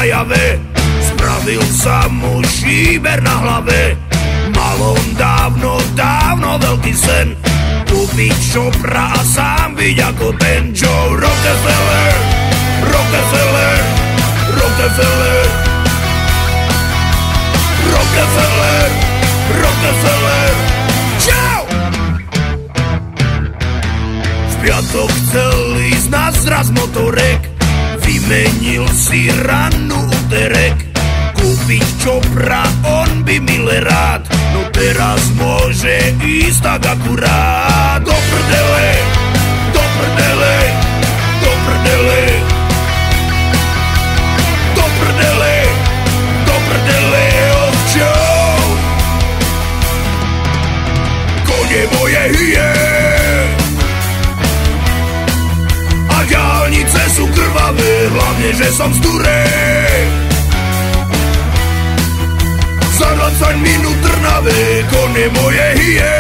na jave. Spravil sa mu šíber na hlave. Mal on dávno, dávno veľký sen, kúpiť Chopra a sám byť ako ten Joe Rockefeller. Rockefeller, Rockefeller, Rockefeller, Rockefeller. Čau! V piatok chcel ísť na zraz motorek, vymenil si ranú úterek, kúpiť Chopra on by mile rád, no teraz môže ísť tak akurát. Do prdele, do prdele, do prdele, do prdele, do prdele, oh Joe. Kone moje hyje a diaľnice sú krvavé, hlavne že som z Turej. Za 20 minút Trnave, kone moje hyje.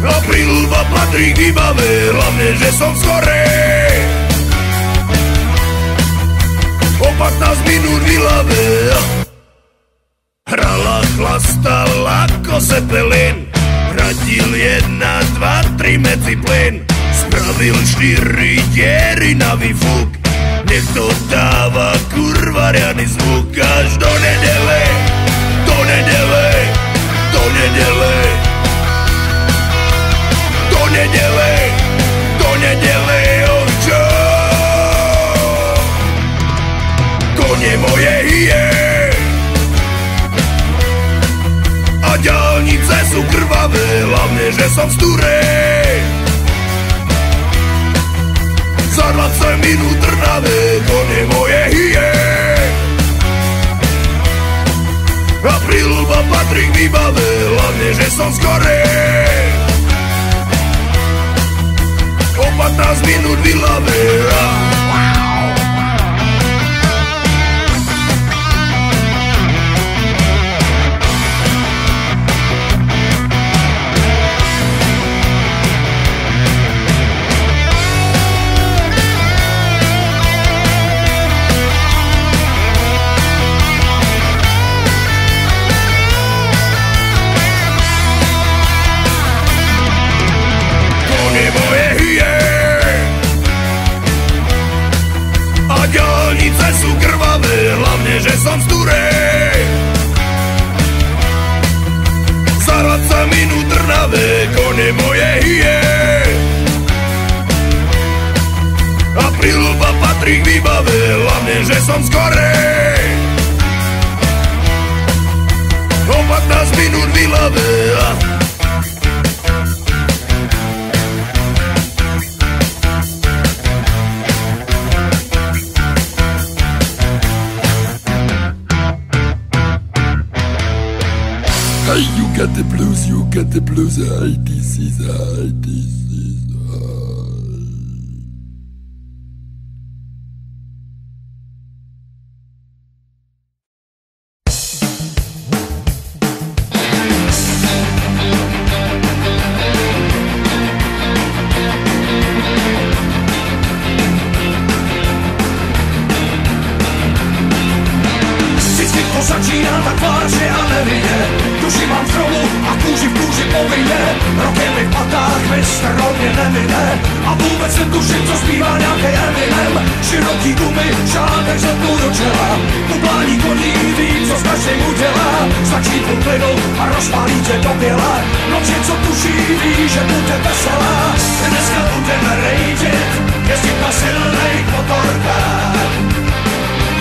Aprílba patrí k výbave, hlavne že som skorej. O 15 minút v Ilave hrala, chlastala ako Zeppelin, radil 1, 2, 3 medzi plyn, spravil 4 diery na výfuk, nech to dáva kurva riadny zvuk až do nedele, do nedele, do nedele, do nedele, do nedele, oh Joe. Kone moje hyje a diaľnice sú krvavé, hlavne že som z Turej. Za 20 minút Trnave, kone moje hyje. Aprílba patrí k výbave, hlavne že som skorej. O 15 minút v Ilave. Diaľnice sú krvavé, hlavne že som z Turej. Za 20 minút Trnave, kone moje hyje. Aprílba patrí k výbave, hlavne že som skorej. O 15 minút v Ilave. You get the blues, you get the blues, this is, this is. Vždycky to začíná tak vážně a nevinně, duši mám v chromu a kůži v kůži povinně. Rokem v patách mistr rovně nemine a vůbec netuším, co zpívá nějaký Eminem. Široký gumy, šátek zetnu do čela, kuplání koní ví, co s každým udělá. Stačí půl plynu a rozpálí tě do běla, noci co tuší ví, že bude veselá. Dneska budeme rejdit, jezdit na silnej motorkách.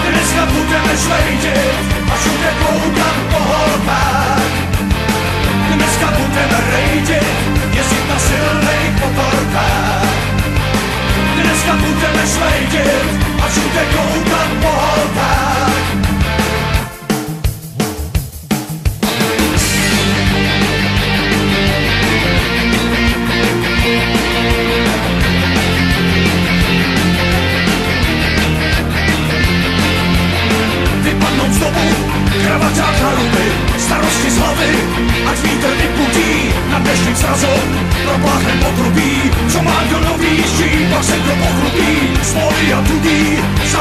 Dneska budeme švejdit a všude koukat po holkách. Dneska budeme rejdit, jezdit na silných motorkách. Dneska budeme švejdit a všude koukat po holkách. Vypadnout z dobu, kravaťák na ruby,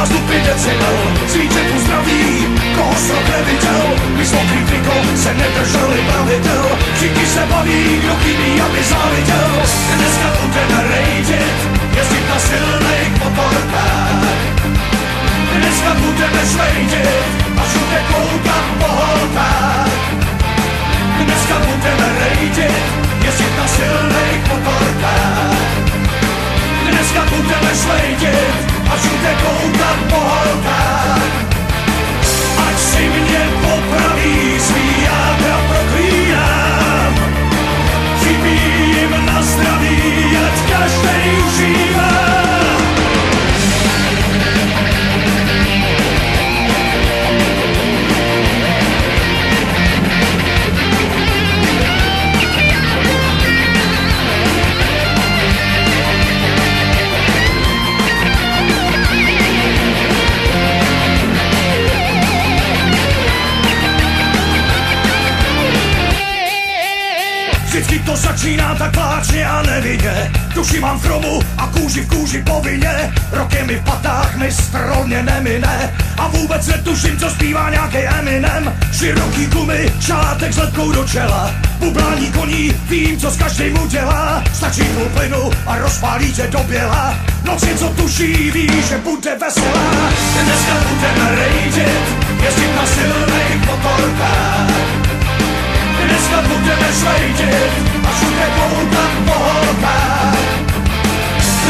stupy decibel, svíček uzdraví, koho srok neviděl, my s mokrým trikom se nedrželi pravidel, všichni se baví, kdo chybí, aby záviděl. Dneska budeme rejdit, jezdit na silných motorkách. Dneska budeme švejdit a všude koukat po holkách. Dneska budeme rejdit, jezdit na silných motorkách. Dneska budeme švejdit a všude koukat po holkách. Ať si mě popraví, svý jádra proklínám. Chybí jim na zdraví, ať každej užívá. Vždycky to začíná tak vážně a nevinně. Duši mám v chromu a kůži v kůži povinně. Rokem mi v patách mistr rovně nemine. A vůbec netuším, co zpívá nějaký Eminem. Široký gumy, šátek s lepkou do čela. Bublání koní, vím, co s každým udělá. Stačí půl plynu a rozpálí tě do běla. Noci, co tuší, ví, že bude veselá. Dneska budeme rejdit, jezdit na silných motorkách. Dneska budeme švejdit a všude koukat po holkách.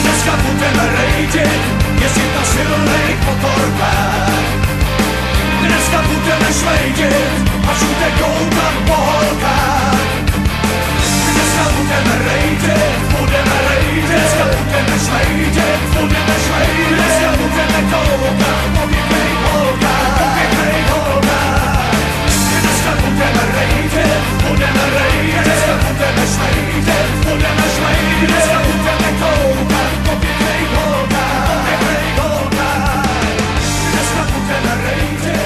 Dneska budeme rejdit, jezdit na silných motorkách. Dneska budeme švejdit a všude koukat po holkách. Dneska budeme rejdit, dneska budeme švejdit, dneska budeme koukat po pěkných holkách, po pěkných holkách. Dneska budeme rejdit, dneska budeme švejdit, dneska budeme koukat po pěkných holkách, po pěkných holkách. Dneska budeme rejdit,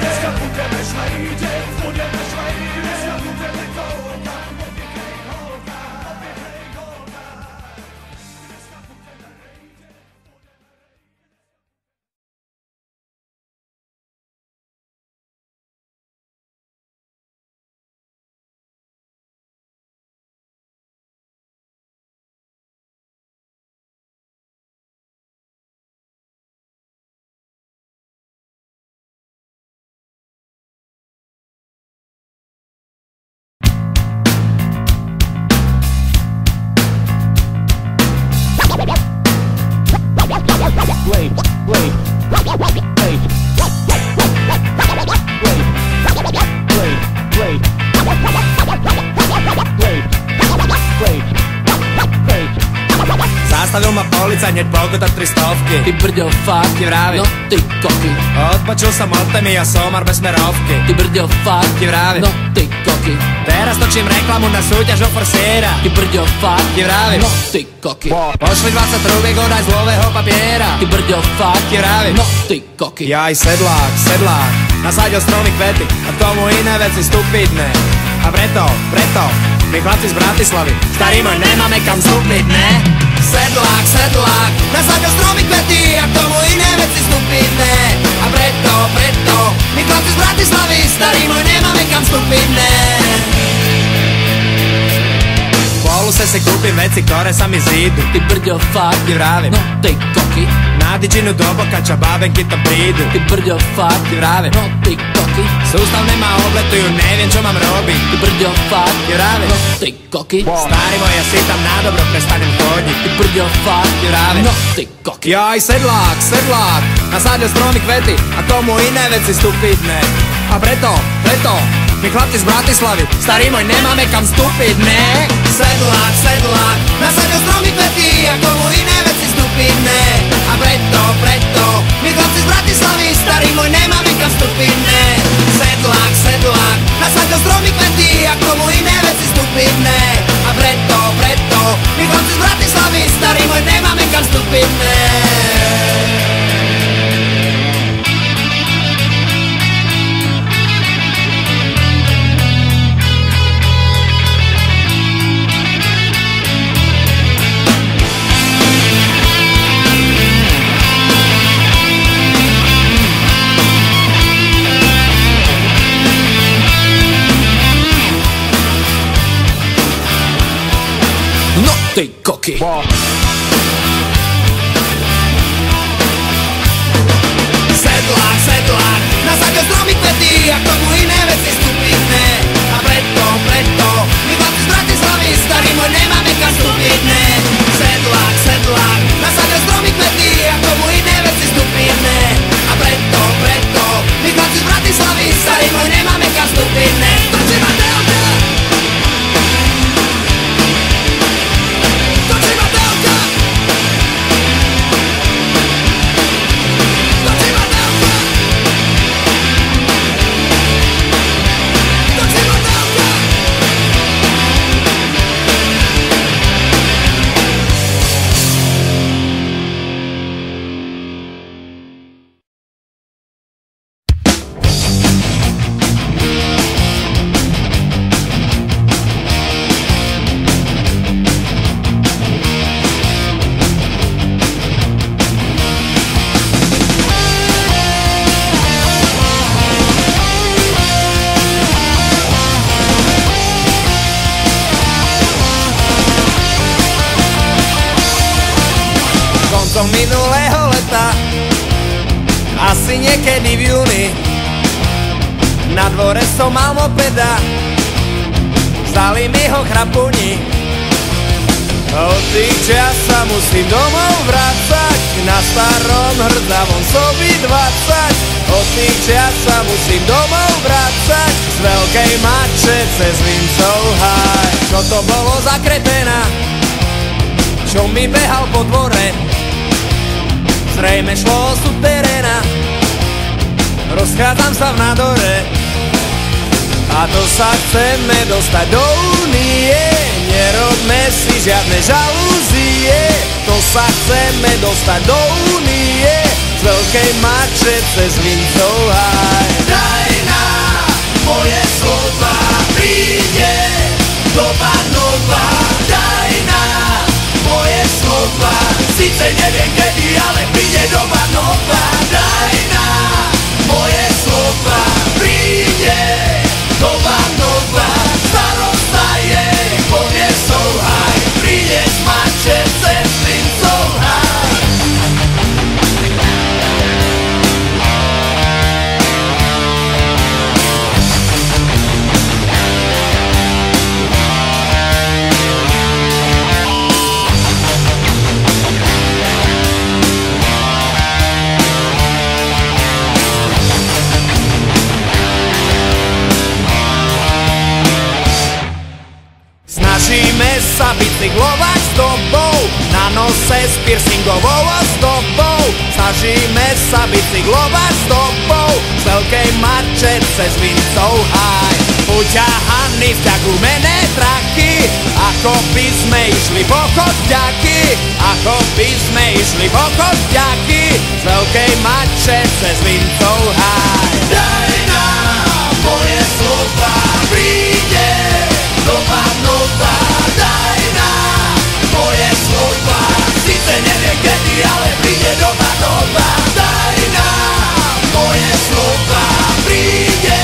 dneska budeme švejdit, dneska budeme koukat po pěkných holkách, po pěkných holkách. Dneska budeme rejdit. Zastavil ma policajt, hneď pokutať 300. Ty brďo, fakt, ti vravím, no ty koky. Odpočul som od témy a somar bez smerovky. Ty brďo, fakt, ti vravím, no ty koky. Teraz točím reklamu na súťaž o forsiera. Ty brďo, fakt, ti vravím, no ty koky. Pošli 20 trúbiek odaj z dlhového papiera. Ty brďo, fakt, ti vravím, no ty koky. Jaj, sedlák, nasadil stromy kvety a k tomu iné veci stupidné. A preto, my chlapci z Bratislavy, starý môj, nemáme kam vstúpiť, ne? Sedlák, nasadil stromy kvety a k tomu iné veci stupidné. A preto, my chlapci z Bratislavy, starý môj, nemáme kam vstúpiť, ne? Poluse si kúpim veci, ktoré sa mi zídu. Ty brďo, fakt, ti vravím, no ty koky. Na didžinu do boka, čo bábenky to prídu. Ty brďo, fakt, ti vravím, no ty koky. Sústavne ma obletujú, neviem čo mám robiť. Ty brďo, fakt, ti vravím, no ty koky. Starý môj, ja si tam na dobro prestanem chodiť. Ty brďo, fakt, ti vravím, no ty koky. Jaj, sedlák, nasadil stromy kvety a tomu iné veci stupidné. A preto, my chlapci z Bratislavy, starý môj, nemáme kam vstúpiť, ne? Sedlák, nasadil stromy kvety a tomu iné veci stupidné. A preto, my chlapci z Bratislavy, starý môj, nemáme kam vstúpiť, ne? Sedlák, nasadil stromy kvety a tomu iné veci stupidné. A preto, my chlapci z Bratislavy, starý môj, nemáme kam vstúpiť, ne? koky. Sedlák, nasadil stromy kvety a k tomu iné veci stupidné. A preto, my chlapci z Bratislavy, starý môj, nemáme kam stupidné. Sedlák, nasadil stromy kvety a k tomu iné veci stupidné. A preto, my chlapci z Bratislavy, starý môj, nemáme kam stupidné. Točí ma telka! Minulého leta, asi niekedy v júni, na dvore som mal mopeda, vzali mi ho chrapuni. Od tých čas sa musím domov vrácať, na starom hrdzavom sobi 20. Od tých čas sa musím domov vrácať, z veľkej mače cez Vincov háj. Čo to bolo za kreténa, čo mi behal po dvore? Zrejme šlo o suteréna, rozchádzam sa v nádore. A to sa chceme dostať do únie, nerobme si žiadne žalúzie. To sa chceme dostať do únie, z veľkej mače cez Vincov háj. Daj nám moje slova, príde doba nová. Daj nám moje slova, síce neviem kedy, ale príde doba nová. Daj nám moje slova, príde doba nová. Starosta jej povie souhaj, príde z mače cez Vincov háj. Snažíme sa bicyklovať s tobou, na nose s piercingovou ozdobou. Snažíme sa bicyklovať s tobou, z veľkej mače cez Vincov háj. Uťahaný vťah gumené traky, ako by sme išli po chodďaky. Ako by sme išli po chodďaky, z veľkej mače cez Vincov háj. Daj nám moje slova, príde doba nová. Daj nám moje slova, síce neviem kedy, ale príde doba nová. Daj nám moje slova, príde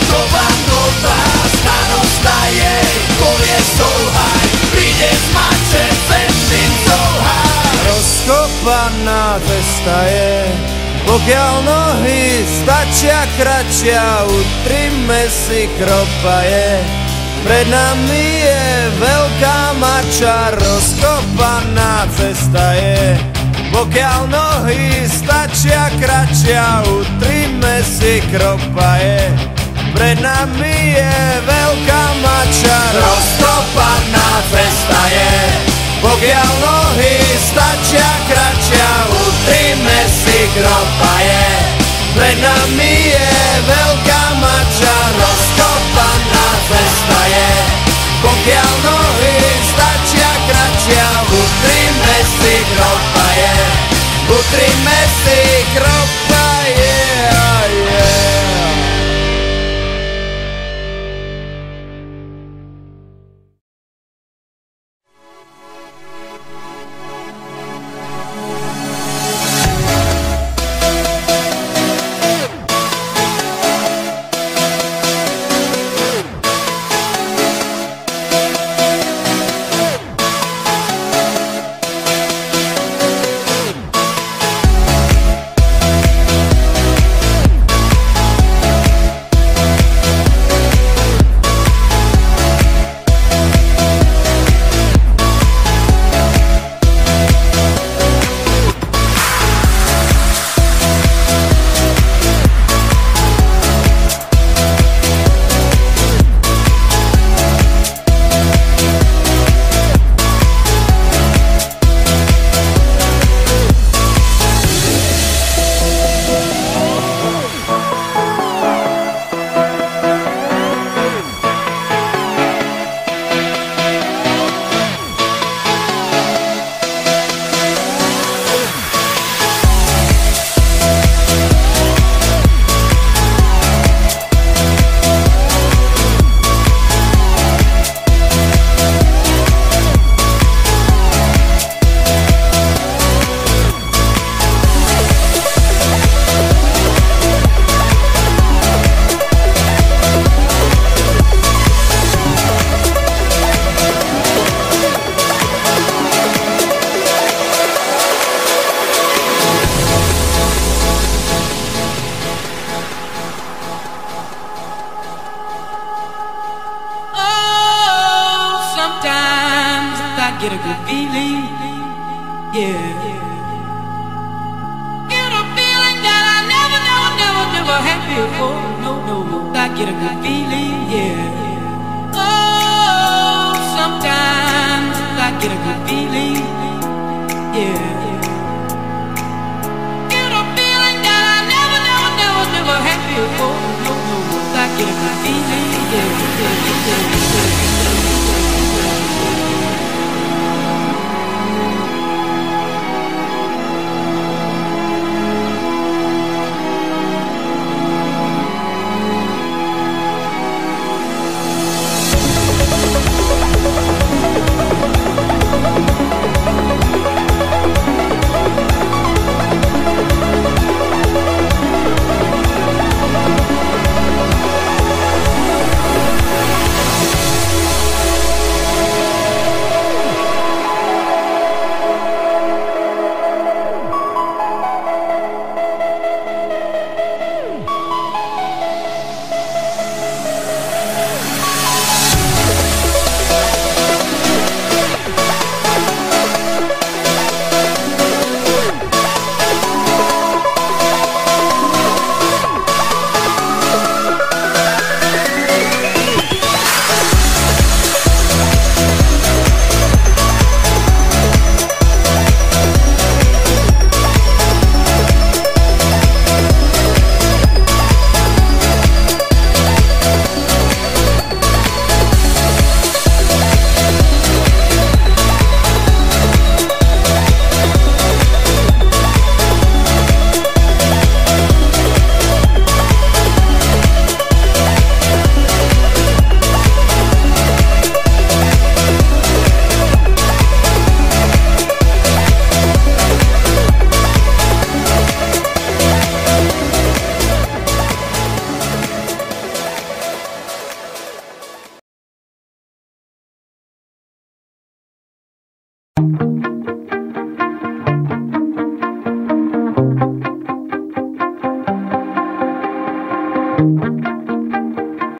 doba nová. Starosta jej povie souhaj, príde z mače cez Vincov háj. Rozkopaná cesta je, pokiaľ nohy stačia kratšia, utrime si kropaje. Pred nami je veľká mača, rozkopaná cesta je, pokiaľ nohy stačia kratšia, utrime si kropaje. Pred nami je veľká mača, rozkopaná cesta je, pokiaľ nohy stačia kratšia, utrime si kropaje. Pred nami je veľká mača, rozkopaná cesta je, pokiaľ nohy stačia kratšia, utrime si kropaje. Utrime si kropaje, get a good feeling, yeah. Get a feeling that I never had before. No, I get a good feeling, yeah. Oh, sometimes I get a good feeling, yeah. Get a feeling that I never had before. No, I get a good feeling, yeah.